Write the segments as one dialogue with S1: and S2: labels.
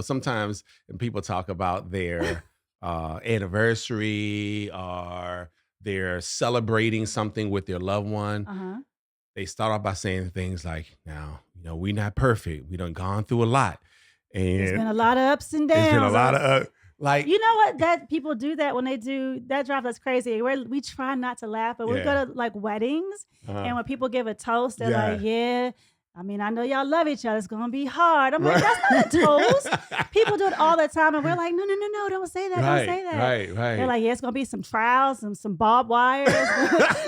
S1: Sometimes when people talk about their anniversary or they're celebrating something with their loved one,
S2: Uh-huh.
S1: they start off by saying things like, now, we're not perfect. We done gone through a lot.
S2: There's been
S1: And
S2: a lot of ups and
S1: it's been a
S2: downs.
S1: lot of,
S2: You know what? That people do that when they do that drives us crazy. We try not to laugh, but we
S1: Yeah.
S2: go to like weddings, and when people give a toast, they're like, "Yeah, I mean, I know y'all love each other. It's gonna be hard." I'm like, "That's not a toast." People do it all the time, and we're like, "No, don't say that. Don't say that."
S1: Right.
S2: They're like, "Yeah, it's gonna be some trials and some barbed wires."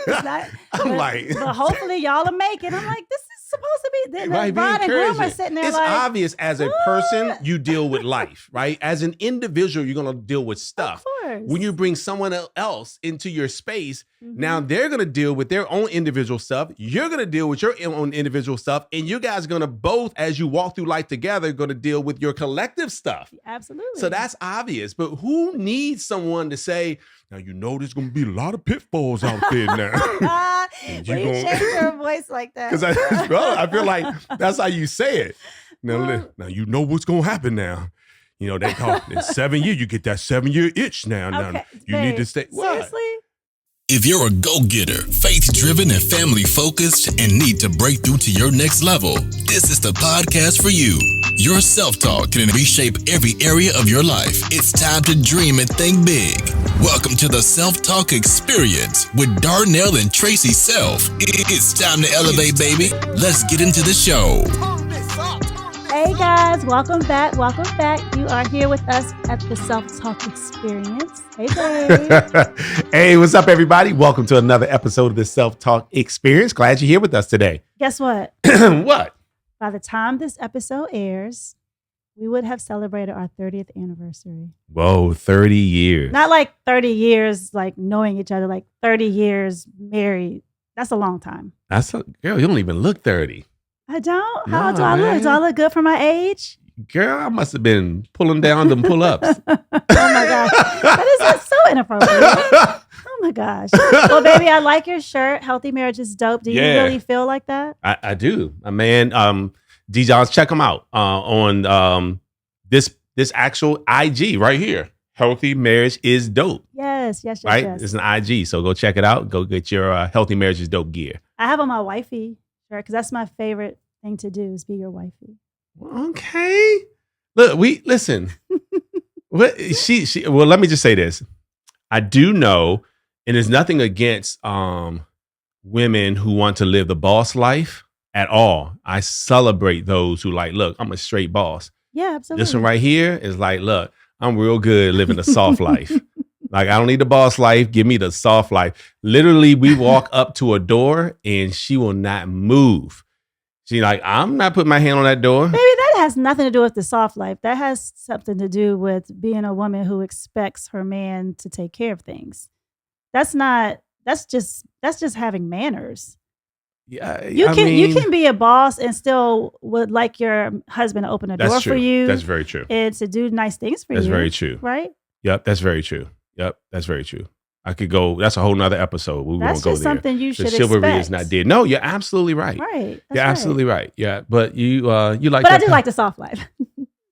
S2: But hopefully y'all will make it. I'm like, this is supposed to be. Then the bride and groom are sitting there
S1: it's
S2: like,
S1: obvious as a person, you deal with life, right? As an individual, you're going to deal with stuff.
S2: Of course.
S1: When you bring someone else into your space,
S2: Mm-hmm.
S1: now they're going to deal with their own individual stuff. You're going to deal with your own individual stuff. And you guys are going to both, as you walk through life together, going to deal with your collective stuff.
S2: Absolutely.
S1: So that's obvious. But who needs someone to say, now, there's going to be a lot of pitfalls out there now.
S2: You change your voice like that.
S1: Because I feel like that's how you say it. Now you know what's going to happen now. They call it 7 years. You get that 7-year itch now.
S2: Okay,
S1: now you need to stay.
S2: Seriously?
S3: If you're a go-getter, faith-driven, and family-focused, and need to break through to your next level, this is the podcast for you. Your self-talk can reshape every area of your life. It's time to dream and think big. Welcome to the Self-Talk Experience with Darnell and Tracy Self. It's time to elevate, baby. Let's get into the show.
S2: Hey guys, welcome back. You are here with us at the Self-Talk Experience. Hey babe.
S1: Hey, what's up everybody? Welcome to another episode of the Self-Talk Experience. Glad you're here with us today.
S2: Guess what?
S1: What?
S2: By the time this episode airs, we would have celebrated our 30th anniversary.
S1: Whoa, 30 years.
S2: Not like 30 years like knowing each other, like 30 years married. That's a long time.
S1: Girl, you don't even look 30.
S2: I don't? How do I look? Do I look good for my age?
S1: Girl, I must have been pulling down them pull-ups.
S2: Oh my gosh. That is so inappropriate. Oh my gosh. Well, baby, I like your shirt. Healthy Marriage is dope. Do you really feel like that?
S1: I do. Man, D. Johns, check them out on this actual IG right here. Healthy Marriage is dope.
S2: Yes.
S1: Right? It's an IG. So go check it out. Go get your Healthy Marriage is dope gear.
S2: I have on my wifey shirt because that's my favorite thing to do is be your wifey.
S1: Okay. Look, listen. Well, let me just say this. I do know, and there's nothing against women who want to live the boss life at all. I celebrate those who like, look, I'm a straight boss.
S2: Yeah, absolutely.
S1: This one right here is like, look, I'm real good living the soft life. Like, I don't need the boss life. Give me the soft life. Literally, we walk up to a door and she will not move. She's like, I'm not putting my hand on that door.
S2: Baby, that has nothing to do with the soft life. That has something to do with being a woman who expects her man to take care of things. That's just having manners.
S1: Yeah,
S2: you can be a boss and still would like your husband to open a door for you.
S1: That's very true.
S2: And to do nice things for you.
S1: That's very true.
S2: Right?
S1: Yep, that's very true. Yep, that's very true. I could go. That's a whole nother episode. We won't go there.
S2: That's just something you should expect.
S1: Chivalry is not dead. No, you're absolutely right.
S2: Right.
S1: You're absolutely right. Yeah, but you like.
S2: But I do like the soft life.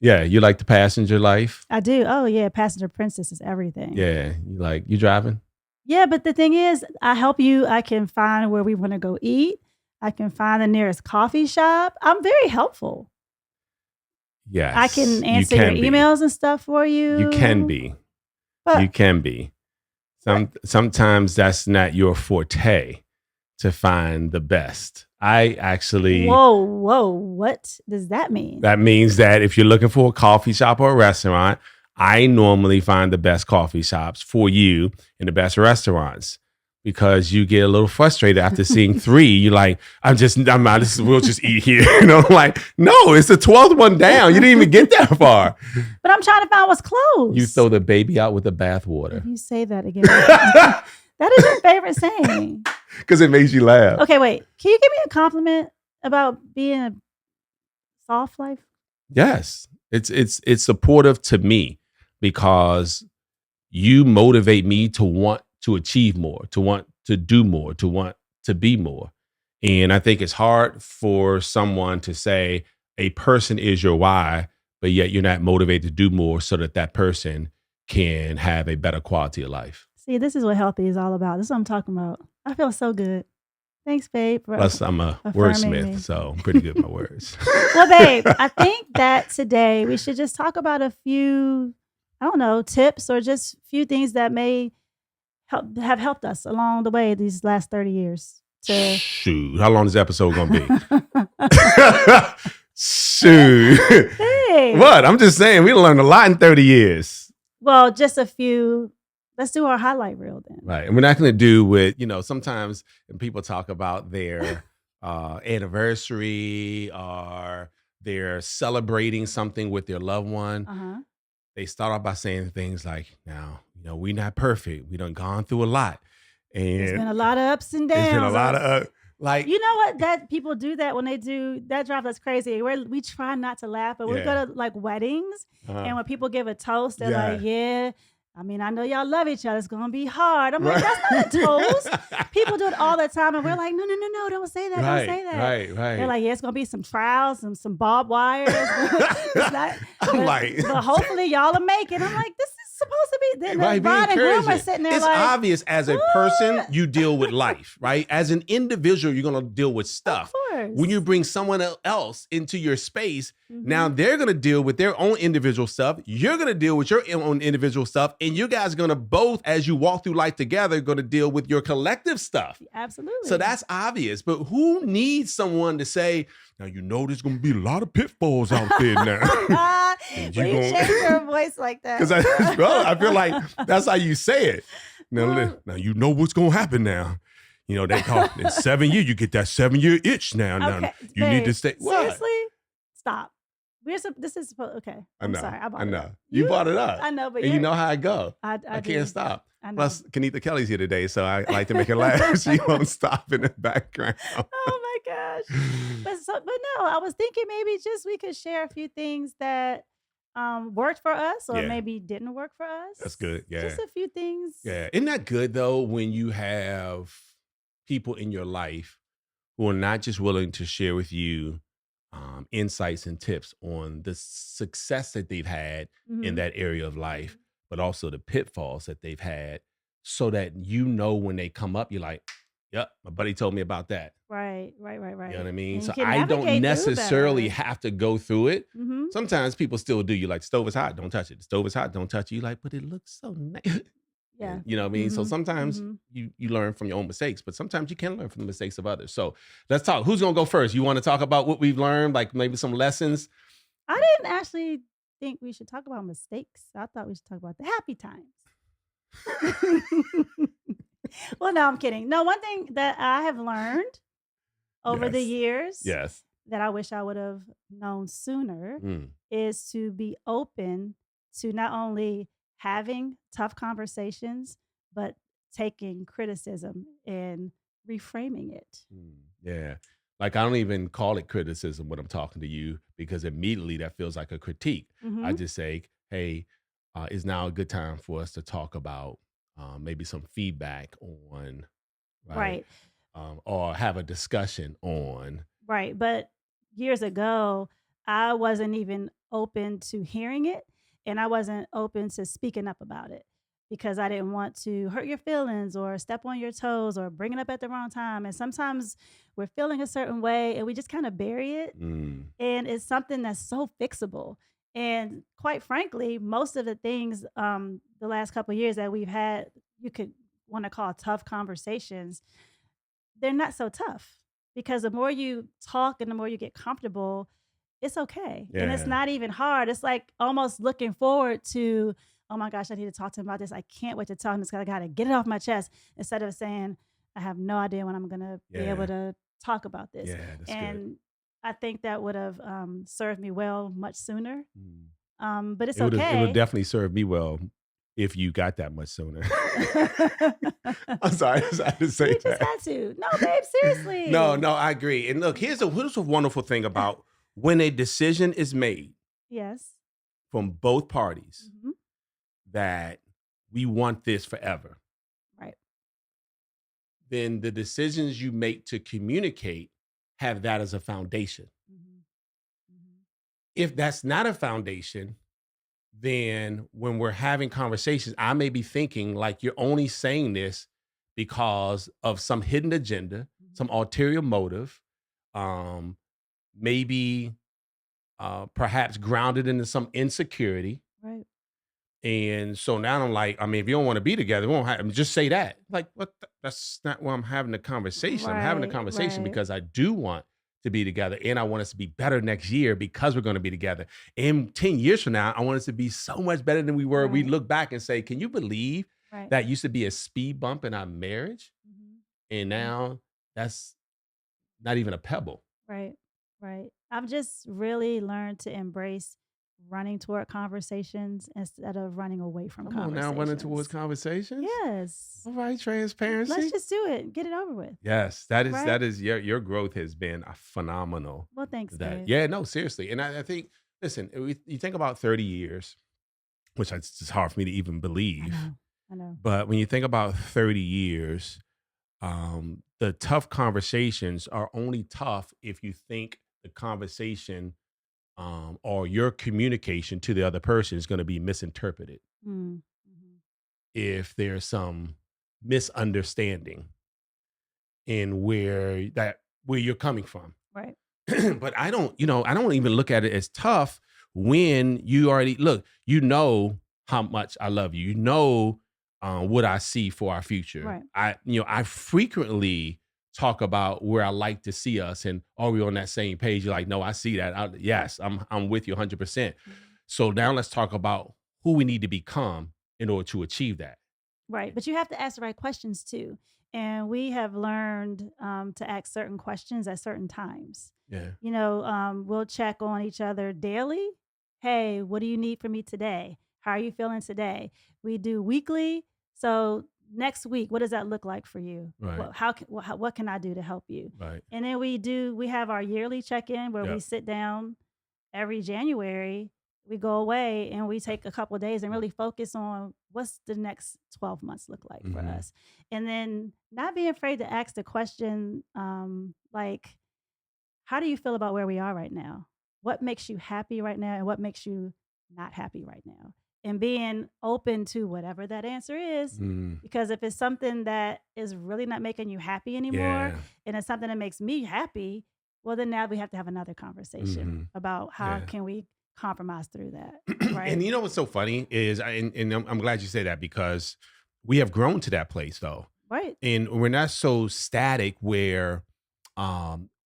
S1: Yeah, you like the passenger life.
S2: I do. Oh yeah, passenger princess is everything.
S1: Yeah, you driving.
S2: Yeah, but the thing is, I help you. I can find where we want to go eat. I can find the nearest coffee shop. I'm very helpful.
S1: Yes,
S2: I can answer your emails and stuff for you.
S1: You can be. But you can be. Sometimes that's not your forte to find the best. I actually.
S2: Whoa. What does that mean?
S1: That means that if you're looking for a coffee shop or a restaurant, I normally find the best coffee shops for you and the best restaurants because you get a little frustrated after seeing 3. You're like, we'll just eat here. Like, no, it's the 12th one down. You didn't even get that far.
S2: But I'm trying to find what's close.
S1: You throw the baby out with the bathwater.
S2: If you say that again. That is your favorite saying.
S1: Because it makes you laugh.
S2: Okay, wait. Can you give me a compliment about being a soft life?
S1: Yes. It's supportive to me because you motivate me to want to achieve more, to want to do more, to want to be more. And I think it's hard for someone to say a person is your why, but yet you're not motivated to do more so that that person can have a better quality of life.
S2: See, this is what healthy is all about. This is what I'm talking about. I feel so good. Thanks, babe.
S1: Plus, I'm a wordsmith, so I'm pretty good with my words.
S2: Well, babe, I think that today we should just talk about a few, I don't know, tips or just a few things that may have helped us along the way these last 30 years.
S1: Shoot, how long is the episode going to be? Shoot.
S2: Hey.
S1: What? I'm just saying, we learned a lot in 30 years.
S2: Well, just a few. Let's do our highlight reel then.
S1: Right. And we're not going to do with, sometimes when people talk about their anniversary or they're celebrating something with their loved one, they start off by saying things like, now, we're not perfect. We done gone through a lot. And
S2: there's been a lot of ups and downs.
S1: There's been a lot of like,
S2: you know what? That people do that when they do that drives us crazy. We try not to laugh, but we go to like weddings, and when people give a toast, they're like, "Yeah, I mean, I know y'all love each other. It's gonna be hard." I'm like, "That's not a toast." People do it all the time, and we're like, "No, don't say that. Don't say that."
S1: Right.
S2: They're like, "Yeah, it's gonna be some trials and some barbed wires." But hopefully y'all will make it. I'm like, this is supposed to be. Then the bride and groom are sitting there.
S1: It's
S2: like,
S1: obvious as a person you deal with life, right? As an individual, you're gonna deal with stuff.
S2: Of course.
S1: When you bring someone else into your space, now they're gonna deal with their own individual stuff. You're gonna deal with your own individual stuff, and you guys are gonna both, as you walk through life together, gonna deal with your collective stuff.
S2: Absolutely.
S1: So that's obvious. But who needs someone to say, now there's gonna be a lot of pitfalls out there now.
S2: You change your voice like that.
S1: Because I feel like that's how you say it. Now you know what's gonna happen now. They call in 7 years, you get that 7-year itch now.
S2: Okay,
S1: now you need to stay. What?
S2: Seriously? Stop. This is okay. I'm sorry. I know.
S1: You brought it up.
S2: I know, but
S1: you know how I go.
S2: I
S1: can't stop.
S2: I know.
S1: Plus, Kenita Kelly's here today, so I like to make her laugh. She won't stop in the background.
S2: Oh my gosh. But no, I was thinking maybe just we could share a few things that worked for us or maybe didn't work for us.
S1: That's good. Yeah.
S2: Just a few things.
S1: Yeah. Isn't that good though when you have people in your life who are not just willing to share with you insights and tips on the success that they've had in that area of life, but also the pitfalls that they've had, so that when they come up, you're like, yep, my buddy told me about that.
S2: Right.
S1: You know what I mean?
S2: And
S1: so I don't necessarily have to go through it.
S2: Mm-hmm.
S1: Sometimes people still do. You like, stove is hot, don't touch it. The stove is hot, don't touch it. You like, but it looks so nice.
S2: Yeah.
S1: You know what I mean? So sometimes you learn from your own mistakes, but sometimes you can learn from the mistakes of others. So let's talk. Who's going to go first? You want to talk about what we've learned, like maybe some lessons?
S2: I didn't actually think we should talk about mistakes. I thought we should talk about the happy times. Well, no, I'm kidding. No, one thing that I have learned over the years that I wish I would have known sooner is to be open to not only having tough conversations, but taking criticism and reframing it.
S1: Yeah. Like I don't even call it criticism when I'm talking to you, because immediately that feels like a critique. I just say, hey, is now a good time for us to talk about maybe some feedback on, right? Or have a discussion on.
S2: Right. But years ago, I wasn't even open to hearing it, and I wasn't open to speaking up about it because I didn't want to hurt your feelings or step on your toes or bring it up at the wrong time. And sometimes we're feeling a certain way and we just kind of bury it. And it's something that's so fixable. And quite frankly, most of the things the last couple of years that we've had, you could want to call tough conversations, they're not so tough, because the more you talk and the more you get comfortable, it's okay. And it's not even hard. It's like almost looking forward to, oh my gosh, I need to talk to him about this. I can't wait to talk to him. I got to get it off my chest, instead of saying, I have no idea when I'm going to be able to talk about this.
S1: Yeah, that's
S2: and
S1: good.
S2: I think that would have served me well much sooner. But it's
S1: It
S2: okay.
S1: would definitely serve me well if you got that much sooner. I'm sorry, I had to say
S2: You just had to. No, babe, seriously.
S1: No, I agree. And look, here's a wonderful thing about when a decision is made from both parties that we want this forever.
S2: Right.
S1: Then the decisions you make to communicate have that as a foundation. If that's not a foundation, then when we're having conversations, I may be thinking like you're only saying this because of some hidden agenda, some ulterior motive, um, maybe perhaps grounded into some insecurity.
S2: Right.
S1: And so now I'm like, I mean, if you don't want to be together, we won't have, just say that. Like, that's not why I'm having the conversation. I'm having the conversation because I do want to be together and I want us to be better next year because we're going to be together. And 10 years from now, I want us to be so much better than we were. We look back and say, can you believe that used to be a speed bump in our marriage? And now that's not even a pebble.
S2: Right. I've just really learned to embrace running toward conversations instead of running away from conversations.
S1: Now running towards conversations?
S2: Yes.
S1: All right, transparency.
S2: Let's just do it. Get it over with.
S1: Yes, that is your growth has been phenomenal.
S2: Well, thanks, Dave.
S1: Yeah, no, seriously. And I think, listen, you think about 30 years, which it's just hard for me to even believe.
S2: I know.
S1: But when you think about 30 years, the tough conversations are only tough if you think the conversation or your communication to the other person is going to be misinterpreted. If there's some misunderstanding in where you're coming from.
S2: Right.
S1: But I don't even look at it as tough when you already how much I love you. You know what I see for our future.
S2: Right.
S1: I frequently talk about where I like to see us and are we on that same page? You're like, no, I see that. Yes, I'm with you 100%. So now let's talk about who we need to become in order to achieve that.
S2: Right. But you have to ask the right questions too. And we have learned to ask certain questions at certain times.
S1: Yeah.
S2: We'll check on each other daily. Hey, what do you need from me today? How are you feeling today? We do weekly. So next week, what does that look like for you?
S1: Right.
S2: What can I do to help you?
S1: Right.
S2: And then we have our yearly check-in where we sit down every January. We go away and we take a couple of days and really focus on what's the next 12 months look like for us. And then not being afraid to ask the question, like, how do you feel about where we are right now? What makes you happy right now? And what makes you not happy right now? And being open to whatever that answer is. Because if it's something that is really not making you happy anymore, and it's something that makes me happy, well, then now we have to have another conversation about how can we compromise through that. Right.
S1: And you know what's so funny is, and I'm glad you say that because we have grown to that place though.
S2: Right.
S1: And we're not so static where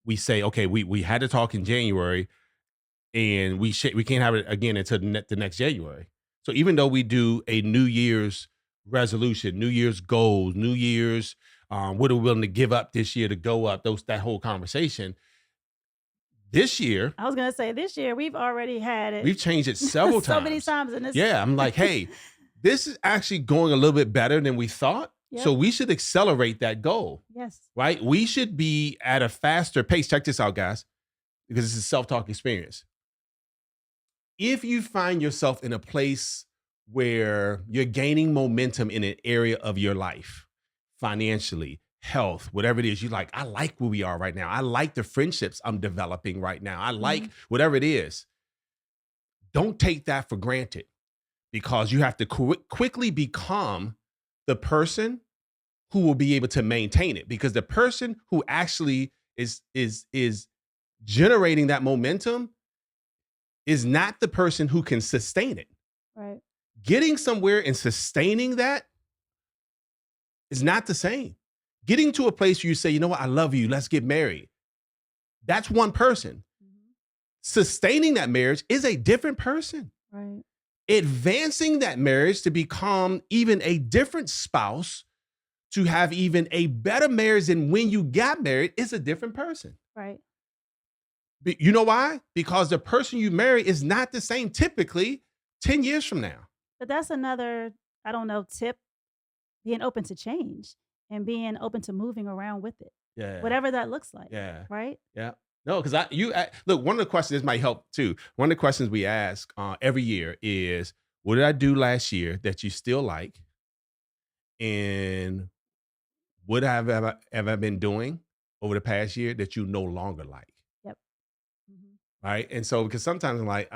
S1: we say, okay, we had to talk in January and we can't have it again until the next January. So even though we do a New Year's resolution, New Year's goals, New Year's, what are we willing to give up this year to go up, that whole conversation. This year,
S2: I was going to say this year, we've already had it.
S1: We've changed it several times.
S2: So many times in this.
S1: Yeah, I'm like, hey, this is actually going a little bit better than we thought. Yep. So we should accelerate that goal.
S2: Yes.
S1: Right? We should be at a faster pace. Check this out, guys, because it's a self-talk experience. If you find yourself in a place where you're gaining momentum in an area of your life, financially, health, whatever it is, you like, I like where we are right now. I like the friendships I'm developing right now. I like whatever it is. Don't take that for granted because you have to quickly become the person who will be able to maintain it, because the person who actually is generating that momentum is not the person who can sustain it.
S2: Right.
S1: Getting somewhere and sustaining that is not the same. Getting to a place where you say, you know what, I love you, let's get married. That's one person. Sustaining that marriage is a different person.
S2: Right.
S1: Advancing that marriage to become even a different spouse, to have even a better marriage than when you got married, is a different person.
S2: Right.
S1: You know why? Because the person you marry is not the same typically 10 years from now.
S2: But that's another, tip, being open to change and being open to moving around with it.
S1: Yeah.
S2: Whatever that looks like.
S1: Yeah.
S2: Right?
S1: Yeah. No, because look, one of the questions, this might help too. One of the questions we ask every year is, what did I do last year that you still like? And what have I been doing over the past year that you no longer like?
S2: Yep.
S1: Right. And so, because sometimes I'm like,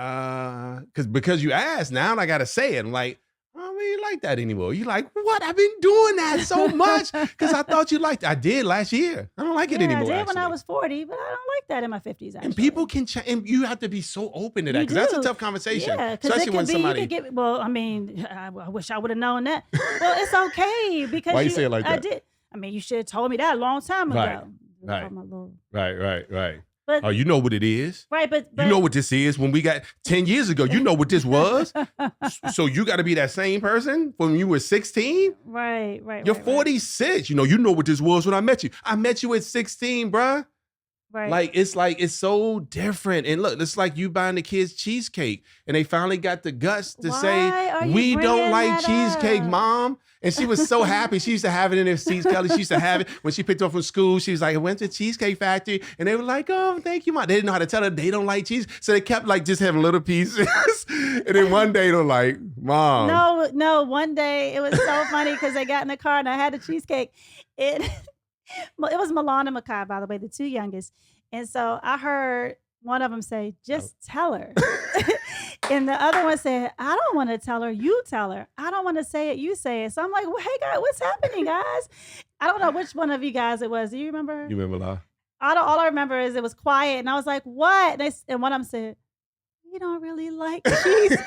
S1: because you asked now and I got to say it. I'm like, I don't really like that anymore. You're like, what? I've been doing that so much because I thought you liked it. I did last year. I don't like it anymore.
S2: I did when I was 40, but I don't like that in my 50s. Actually.
S1: And people can change, and you have to be so open to that because that's a tough conversation.
S2: Yeah,
S1: especially when somebody.
S2: Well, I mean, I wish I would have known that. Well, it's okay because
S1: why you say it like that?
S2: I did. I mean, you should have told me that a long time ago.
S1: Right.
S2: But,
S1: oh, you know what it is.
S2: Right, but
S1: you know what this is. When we got 10 years ago, you know what this was. So you got to be that same person when you were 16.
S2: Right.
S1: You're 46. You know what this was when I met you. I met you at 16, bruh.
S2: Right.
S1: It's so different. And look, it's like you buying the kids cheesecake and they finally got the guts to say, we don't like cheesecake, Mom. And she was so happy. She used to have it in her seats, Kelly. She used to have it when she picked up from school. She was like, I went to Cheesecake Factory. And they were like, oh, thank you, Mom. They didn't know how to tell her they don't like cheese. So they kept like just having little pieces. And then one day they're like, Mom.
S2: No. One day it was so funny because they got in the car and I had the cheesecake. It was Milan and Makai, by the way, the two youngest. And so I heard one of them say, just tell her. And the other one said, I don't want to tell her, you tell her. I don't want to say it, you say it. So I'm like, well, hey, guys, what's happening, guys? I don't know which one of you guys it was. Do you remember?
S1: You remember, La?
S2: All I remember is it was quiet. And I was like, what? And one of them said, you don't really like cheesecake.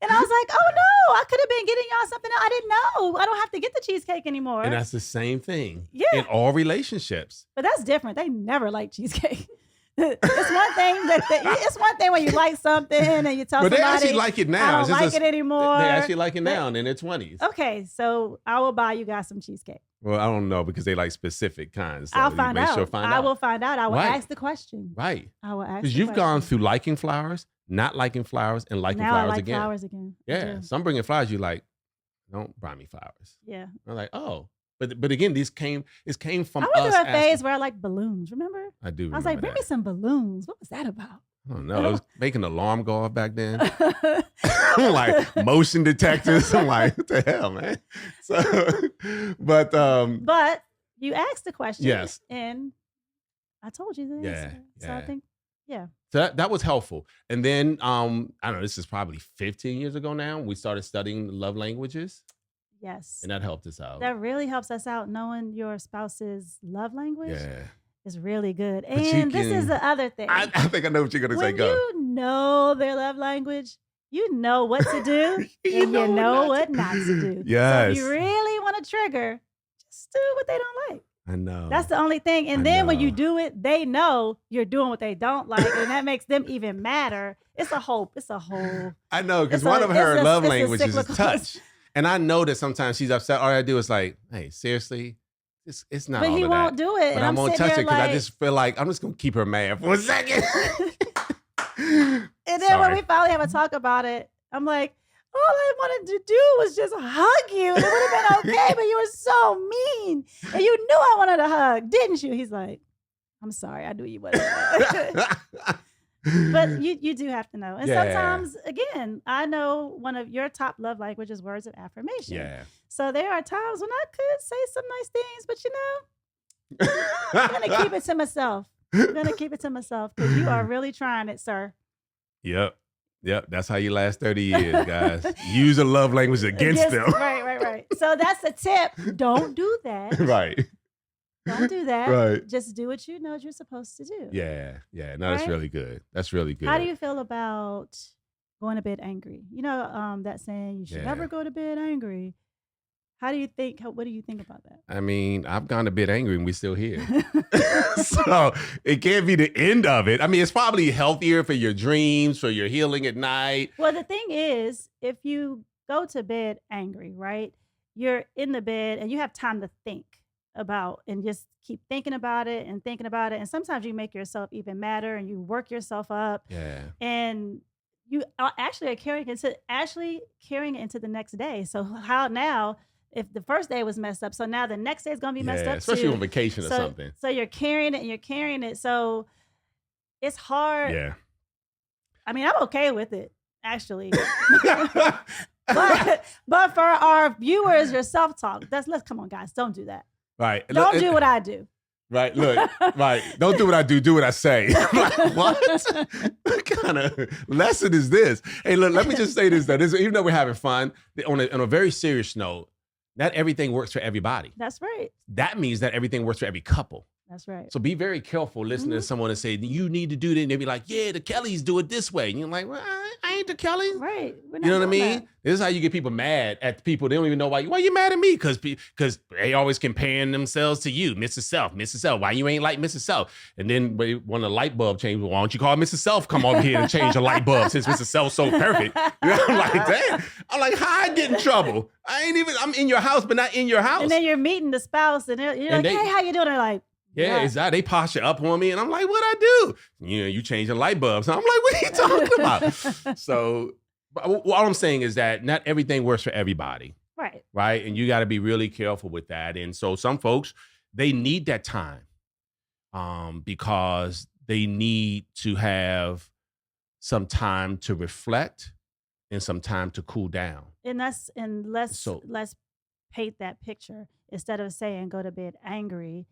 S2: And I was like, oh no, I could have been getting y'all something I didn't know. I don't have to get the cheesecake anymore.
S1: And that's the same thing
S2: in
S1: all relationships.
S2: But that's different. They never like cheesecake. It's one thing it's one thing when you like something and you tell somebody.
S1: But they actually like it now.
S2: I don't like it anymore.
S1: They actually like it now and in their 20s.
S2: Okay, so I will buy you guys some cheesecake.
S1: Well, I don't know because they like specific kinds. So
S2: I'll find out. I will find out. I will ask the question.
S1: Right.
S2: I will ask.
S1: Because you've gone through liking flowers, not liking flowers, and liking flowers
S2: I like
S1: again.
S2: Flowers again.
S1: Yeah. So I'm bringing flowers. You like, don't buy me flowers.
S2: Yeah.
S1: I'm like, oh. But again, this came from us.
S2: I went through a phase where I liked balloons. Remember?
S1: I do.
S2: I was like, bring me some balloons. What was that about?
S1: I don't know. I was making an alarm go off back then. I'm like motion detectors. I'm like, what the hell, man? So,
S2: but you asked the question.
S1: Yes.
S2: And I told you the answer. So I think, yeah.
S1: So that was helpful. And then I don't know. This is probably 15 years ago now. We started studying love languages.
S2: Yes.
S1: And that helped us out.
S2: That really helps us out. Knowing your spouse's love language is really good.
S1: But
S2: and this is the other thing.
S1: I think I know what you're going to say.
S2: When you know their love language, you know what to do and you know what not to do.
S1: Yes.
S2: So if you really want to trigger, just do what they don't like.
S1: I know.
S2: That's the only thing. And then when you do it, they know you're doing what they don't like. And that makes them even madder. It's a whole.
S1: I know, because one of her love languages is touch. And I know that sometimes she's upset. All I do is like, hey, seriously, it's not all of that.
S2: But he won't do it.
S1: But I won't touch her because I just feel like I'm just going to keep her mad for a second.
S2: And then when we finally have a talk about it, I'm like, all I wanted to do was just hug you. It would have been okay, but you were so mean. And you knew I wanted a hug, didn't you? He's like, I'm sorry. I knew you would. But you do have to know. And sometimes, again, I know one of your top love languages is words of affirmation.
S1: Yeah.
S2: So there are times when I could say some nice things, but I'm going to keep it to myself. Because you are really trying it, sir.
S1: Yep. That's how you last 30 years, guys. Use a love language against them.
S2: Right. So that's a tip. Don't do that.
S1: Right.
S2: Don't do that.
S1: Right.
S2: Just do what you know you're supposed to do.
S1: Yeah. No, that's really good. That's really good.
S2: How do you feel about going to bed angry? You know, that saying you should never go to bed angry. What do you think about that?
S1: I mean, I've gone to bed angry and we're still here. So it can't be the end of it. I mean, it's probably healthier for your dreams, for your healing at night.
S2: Well, the thing is, if you go to bed angry, right, you're in the bed and you have time to think about and just keep thinking about it. And sometimes you make yourself even madder and you work yourself up.
S1: Yeah.
S2: And you actually are carrying it into the next day. So how now, if the first day was messed up, so now the next day is going to be messed up
S1: especially
S2: too.
S1: on vacation or something.
S2: So you're carrying it. So it's hard.
S1: Yeah.
S2: I mean, I'm okay with it, actually. but for our viewers, your self-talk, come on, guys, don't do that.
S1: Right.
S2: Don't do what I do.
S1: Right, look, right. Don't do what I do. Do what I say. I'm like, what kind of lesson is this? Hey, look, let me just say this, though. Even though we're having fun, on a very serious note, not everything works for everybody.
S2: That's right.
S1: That means that everything works for every couple.
S2: That's right.
S1: So be very careful listening to someone and say, you need to do this. And they'll be like, yeah, the Kellys do it this way. And you're like, well, I ain't the Kellys.
S2: Right.
S1: You know what I mean? That. This is how you get people mad at people. They don't even know why you mad at me? Because they always comparing themselves to you, Mrs. Self. Why you ain't like Mrs. Self? And then when the light bulb changes, why don't you call Mrs. Self come over here and change the light bulb since Mrs. Self's so perfect? You know, I'm like, damn. I'm like, how I get in trouble? I'm in your house, but not in your house.
S2: And then you're meeting the spouse and you're like, hey, how you doing? They're like,
S1: yeah, exactly. They posture up on me, and I'm like, "What I do?" You change the light bulbs. I'm like, "What are you talking about?" So, all I'm saying is that not everything works for everybody, right? And you got to be really careful with that. And so, some folks they need that time, because they need to have some time to reflect and some time to cool down.
S2: And let's paint that picture instead of saying go to bed angry.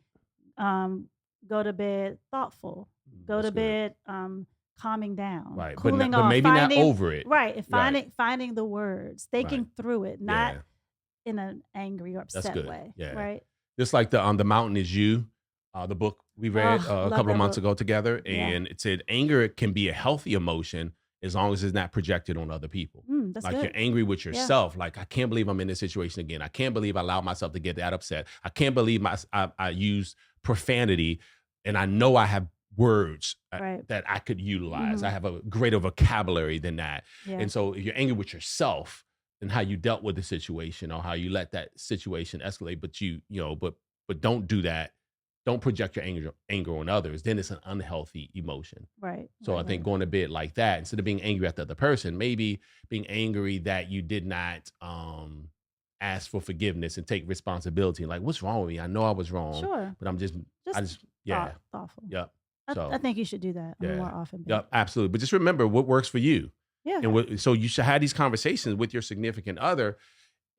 S2: Go to bed thoughtful. Go to bed calming down.
S1: Right.
S2: Cooling
S1: but
S2: off.
S1: Maybe not over it.
S2: Right. And finding the words, thinking through it, not in an angry or upset way.
S1: Yeah.
S2: Right.
S1: Just like the Mountain Is You, the book we read a couple of months ago together. And it said anger can be a healthy emotion as long as it's not projected on other people.
S2: That's
S1: like
S2: good.
S1: You're angry with yourself. Like, I can't believe I'm in this situation again. I can't believe I allowed myself to get that upset. I can't believe I used profanity, and I know I have words that I could utilize. I have a greater vocabulary than that. Yeah. And so if you're angry with yourself and how you dealt with the situation or how you let that situation escalate, but don't do that. Don't project your anger on others. Then it's an unhealthy emotion.
S2: Right.
S1: So I think going to bed like that, instead of being angry at the other person, maybe being angry that you did not ask for forgiveness and take responsibility. Like, what's wrong with me? I know I was wrong.
S2: Sure.
S1: But
S2: thoughtful.
S1: Yep.
S2: I think you should do that more often.
S1: Yep, absolutely. But just remember what works for you.
S2: Yeah.
S1: And so you should have these conversations with your significant other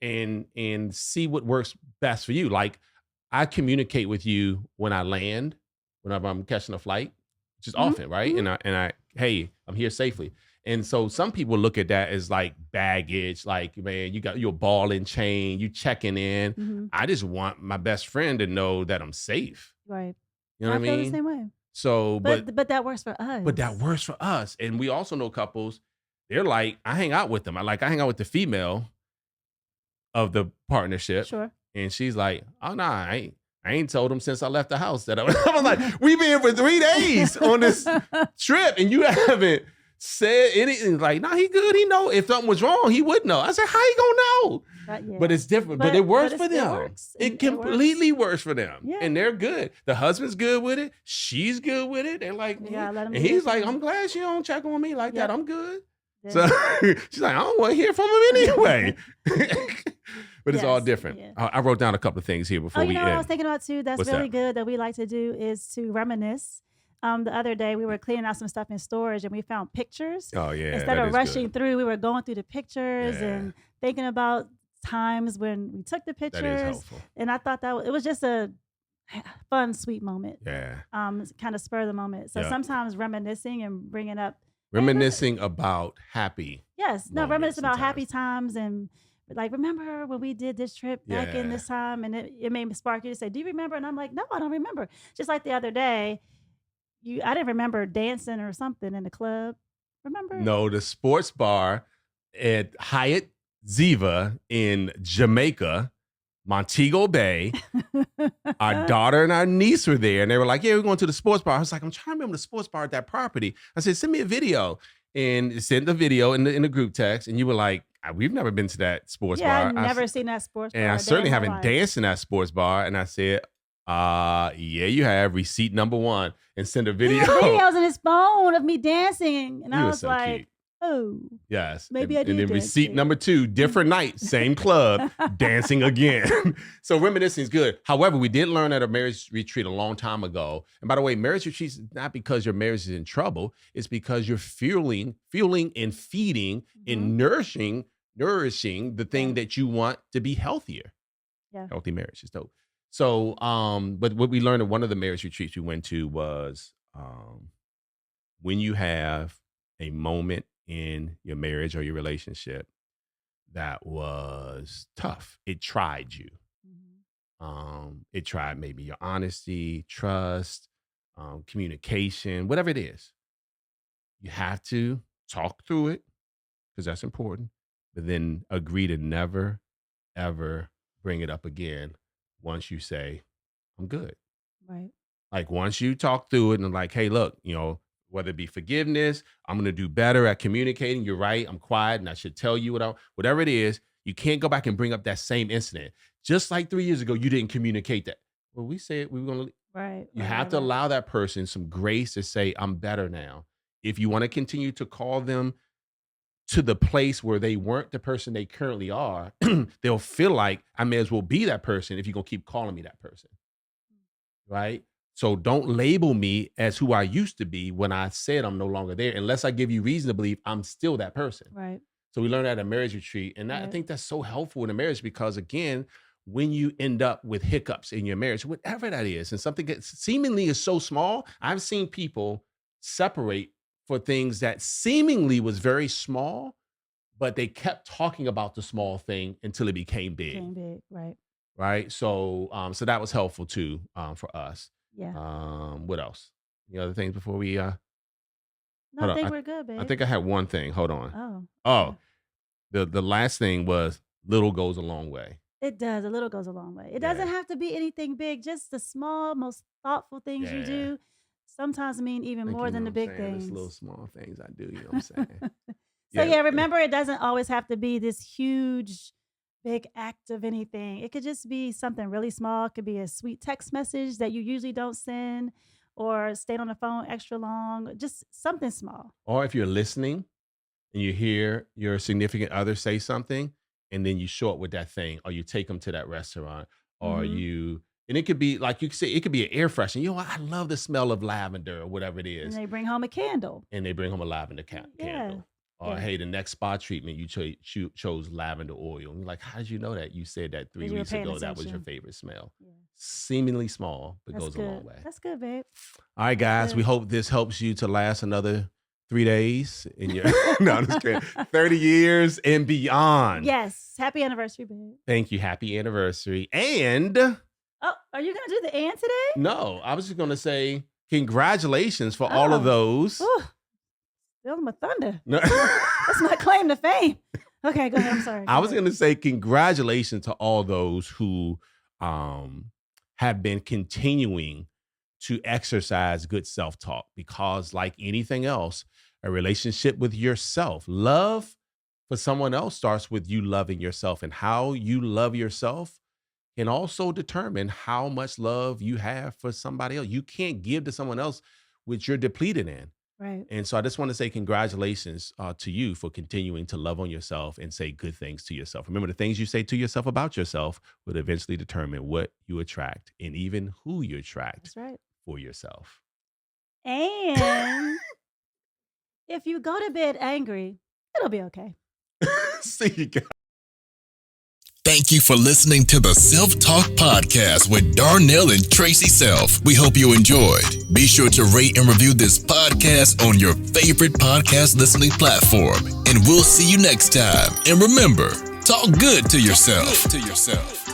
S1: and see what works best for you. Like, I communicate with you when I land, whenever I'm catching a flight, which is often, right? And I, hey, I'm here safely. And so some people look at that as like baggage, like, man, you got your ball and chain, you checking in. I just want my best friend to know that I'm safe.
S2: Right.
S1: You know what I mean?
S2: I feel the same way.
S1: So,
S2: but that works for us.
S1: But that works for us. And we also know couples, they're like, I hang out with them. I hang out with the female of the partnership.
S2: Sure.
S1: And she's like, oh, no, I ain't told him since I left the house that I was like, we've been here for 3 days on this trip and you haven't said anything. Like, no, he good. He know if something was wrong, he would know. I said, how you gonna know? But it's different. But it works for them. It completely works for them. Yeah. And they're good. The husband's good with it. She's good with it. They're like, and he's like, I'm glad she don't check on me like that. I'm good. Yeah. So she's like, I don't want to hear from him anyway. But it's all different. Yeah. I wrote down a couple of things here before we end.
S2: What I was thinking about too, that's really good that we like to do is to reminisce. The other day we were cleaning out some stuff in storage and we found pictures.
S1: Oh yeah.
S2: Instead of rushing through, we were going through the pictures and thinking about times when we took the pictures. That is helpful. And I thought it was just a fun, sweet moment.
S1: Yeah.
S2: Kind of spur of the moment. So sometimes reminiscing and bringing up.
S1: Reminiscing about happy.
S2: Yes. No, reminiscing about happy times and like, remember when we did this trip back in this time? And it made me spark you to say, do you remember? And I'm like, no, I don't remember. Just like the other day, I didn't remember dancing or something in the club. Remember?
S1: No, the sports bar at Hyatt Ziva in Jamaica, Montego Bay. Our daughter and our niece were there. And they were like, yeah, we're going to the sports bar. I was like, I'm trying to remember the sports bar at that property. I said, send me a video. And send the video in the group text. And you were like, we've never been to that sports bar.
S2: I've never seen that sports bar.
S1: And I certainly haven't danced in that sports bar. And I said, yeah, you have receipt number 1 and send a video.
S2: He had videos on his phone of me dancing. And I was so like, cute. Oh.
S1: Yes.
S2: Maybe I did.
S1: And then receipt number 2, different night, same club, dancing again. So reminiscing is good. However, we did learn at a marriage retreat a long time ago. And by the way, marriage retreats is not because your marriage is in trouble. It's because you're fueling and feeding and nourishing the thing that you want to be healthier. Yeah. Healthy marriage is dope. So, but what we learned at one of the marriage retreats we went to was when you have a moment in your marriage or your relationship that was tough, it tried you. It tried maybe your honesty, trust, communication, whatever it is. You have to talk through it because that's important, but then agree to never, ever bring it up again once you say, I'm good.
S2: Right.
S1: Like once you talk through it and like, hey, look, whether it be forgiveness, I'm going to do better at communicating. You're right. I'm quiet and I should tell you whatever it is. You can't go back and bring up that same incident. Just like 3 years ago, you didn't communicate that. Well, we said we were going to.
S2: Right.
S1: You have to allow that person some grace to say, I'm better now. If you want to continue to call them to the place where they weren't the person they currently are, they'll feel like I may as well be that person if you're going to keep calling me that person. Right? So don't label me as who I used to be when I said I'm no longer there, unless I give you reason to believe I'm still that person.
S2: Right.
S1: So we learned that at a marriage retreat. And I think that's so helpful in a marriage because, again, when you end up with hiccups in your marriage, whatever that is, and something that seemingly is so small, I've seen people separate for things that seemingly was very small, but they kept talking about the small thing until it became big.
S2: Right.
S1: Right. So, so that was helpful too, for us.
S2: Yeah.
S1: What else? Any other things before we?
S2: No, I think we're good, babe.
S1: I think I had one thing. Hold on.
S2: Oh.
S1: The last thing was little goes a long way.
S2: It does. A little goes a long way. It doesn't have to be anything big. Just the small, most thoughtful things you do sometimes mean even more than the big things.
S1: It's little small things I do. You know what I'm saying?
S2: So remember, it doesn't always have to be this huge, big act of anything. It could just be something really small. It could be a sweet text message that you usually don't send, or staying on the phone extra long. Just something small. Or
S1: if you're listening and you hear your significant other say something, and then you show up with that thing, or you take them to that restaurant, or and it could be like you could say, it could be an air freshener. I love the smell of lavender or whatever it is.
S2: And they bring home a candle.
S1: And they bring home a lavender candle. Or hey, the next spa treatment, you chose lavender oil. And you're like, how did you know that? You said that 3 weeks ago that was your favorite smell. Yeah. Seemingly small, but goes a long way.
S2: That's good, babe.
S1: All right, guys. We hope this helps you to last another 3 days in your no, I'm just kidding. 30 years and beyond.
S2: Yes. Happy anniversary, babe.
S1: Thank you. Happy anniversary. And
S2: are you gonna do the and today?
S1: No, I was just gonna say congratulations for all of those.
S2: Stealing my thunder. No. That's my claim to fame. Okay, go ahead. I'm sorry.
S1: I was gonna say congratulations to all those who have been continuing to exercise good self-talk, because like anything else, a relationship with yourself, love for someone else starts with you loving yourself, and how you love yourself can also determine how much love you have for somebody else. You can't give to someone else which you're depleted in.
S2: Right.
S1: And so I just want to say congratulations to you for continuing to love on yourself and say good things to yourself. Remember, the things you say to yourself about yourself will eventually determine what you attract and even who you attract for yourself.
S2: And if you go to bed angry, it'll be okay.
S1: See you guys.
S3: Thank you for listening to the Self-Talk Podcast with Darnell and Tracy Self. We hope you enjoyed. Be sure to rate and review this podcast on your favorite podcast listening platform. And we'll see you next time. And remember, talk good to yourself.